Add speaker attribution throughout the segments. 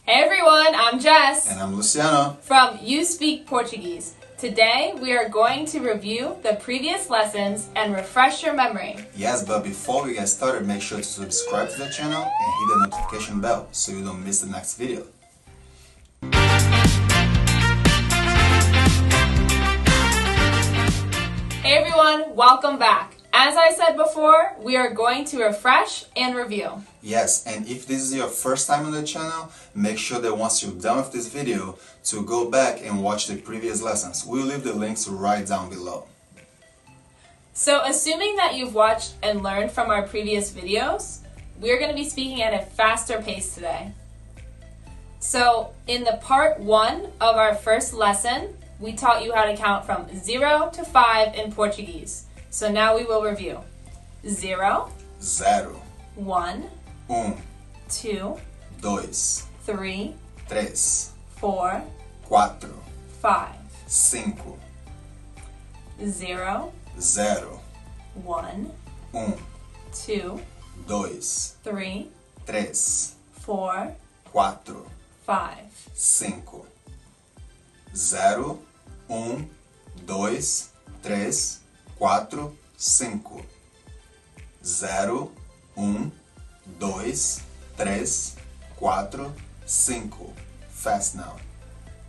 Speaker 1: Hey everyone, I'm Jess.
Speaker 2: And I'm Luciano.
Speaker 1: From You Speak Portuguese. Today we are going to review the previous lessons and refresh your memory.
Speaker 2: Yes, but before we get started, make sure to subscribe to the channel and hit the notification bell so you don't miss the next video.
Speaker 1: Hey everyone, welcome back. As I said before, we are going to refresh and review.
Speaker 2: Yes, and if this is your first time on the channel, make sure that once you're done with this video, to go back and watch the previous lessons. We'll leave the links right down below.
Speaker 1: So assuming that you've watched and learned from our previous videos, we're going to be speaking at a faster pace today. So in the part 1 of our first lesson, we taught you how to count from 0 to 5 in Portuguese. So now we will review. 0,
Speaker 2: 0,
Speaker 1: 1,
Speaker 2: 1,
Speaker 1: 2,
Speaker 2: 2,
Speaker 1: 3,
Speaker 2: 3,
Speaker 1: 4,
Speaker 2: 4,
Speaker 1: 5.
Speaker 2: 5,
Speaker 1: 0,
Speaker 2: 0,
Speaker 1: 1,
Speaker 2: 1,
Speaker 1: 2,
Speaker 2: 2,
Speaker 1: 3,
Speaker 2: 3,
Speaker 1: 4,
Speaker 2: 4,
Speaker 1: 5.
Speaker 2: 5, 0, 1, 2, 3, 4, 5. 0, 1, 2, 3, 4, 5. Fast now.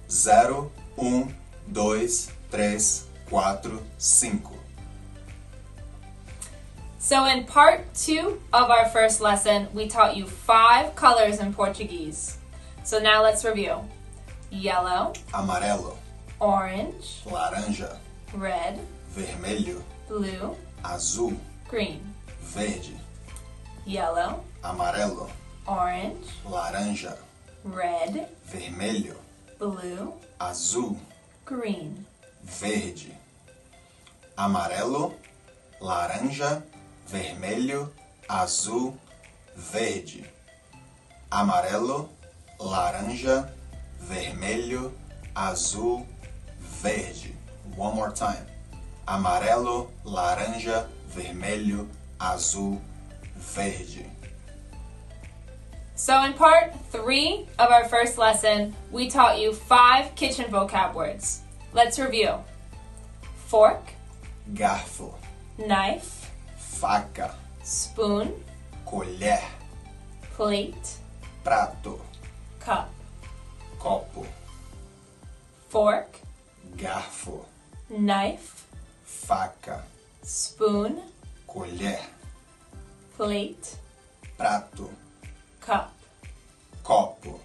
Speaker 2: 0, 1, 2, 3, 4, 5.
Speaker 1: So in part 2 of our first lesson, we taught you 5 colors in Portuguese. So now let's review. Yellow,
Speaker 2: Amarelo,
Speaker 1: orange,
Speaker 2: laranja,
Speaker 1: red,
Speaker 2: vermelho,
Speaker 1: blue,
Speaker 2: azul,
Speaker 1: green.
Speaker 2: verde,
Speaker 1: Yellow,
Speaker 2: amarelo,
Speaker 1: orange,
Speaker 2: laranja,
Speaker 1: red,
Speaker 2: vermelho,
Speaker 1: blue,
Speaker 2: azul,
Speaker 1: green.
Speaker 2: verde, amarelo, laranja, vermelho, azul, verde, amarelo, laranja, vermelho, azul, verde. One more time. Amarelo, laranja, vermelho, azul, verde.
Speaker 1: So in part 3 of our first lesson, we taught you 5 kitchen vocab words. Let's review. Fork,
Speaker 2: Garfo,
Speaker 1: knife,
Speaker 2: faca,
Speaker 1: spoon,
Speaker 2: colher,
Speaker 1: plate,
Speaker 2: prato,
Speaker 1: cup.
Speaker 2: copo,
Speaker 1: Fork,
Speaker 2: garfo,
Speaker 1: knife,
Speaker 2: faca,
Speaker 1: spoon,
Speaker 2: colher,
Speaker 1: plate,
Speaker 2: prato,
Speaker 1: cup.
Speaker 2: copo,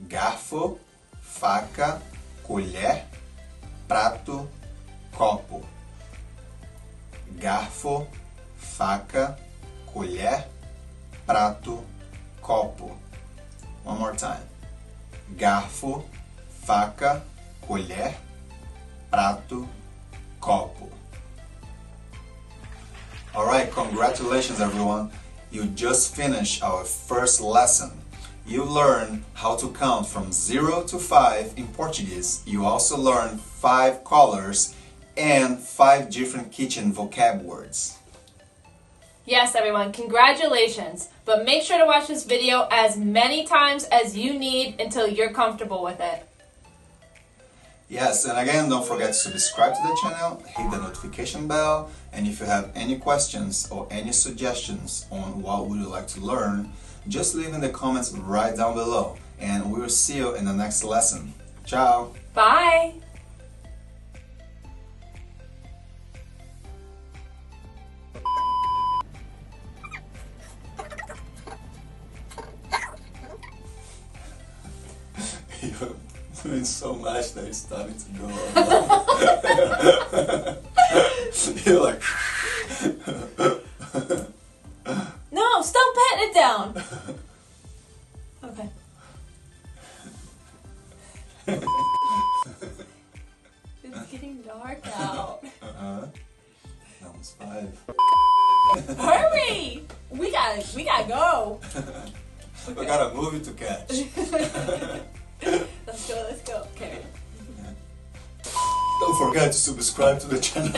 Speaker 2: garfo, faca, colher, prato, copo, garfo, faca, colher, prato, copo. One more time. Garfo, faca, colher, prato, copo. Alright, congratulations everyone. You just finished our first lesson. You learned how to count from 0 to 5 in Portuguese. You also learned 5 colors and 5 different kitchen vocab words.
Speaker 1: Yes, everyone, congratulations. But make sure to watch this video as many times as you need until you're comfortable with it.
Speaker 2: Yes, and again, don't forget to subscribe to the channel, hit the notification bell, and if you have any questions or any suggestions on what would you like to learn, just leave in the comments right down below, and we will see you in the next lesson. Ciao!
Speaker 1: Bye!
Speaker 2: You're doing so much that it's starting to go on. You're like...
Speaker 1: No, stop patting it down! Okay. It's getting dark out.
Speaker 2: That was 5.
Speaker 1: Hurry! We gotta go.
Speaker 2: We got a movie to catch.
Speaker 1: Let's go. Okay.
Speaker 2: Don't forget to subscribe to the channel.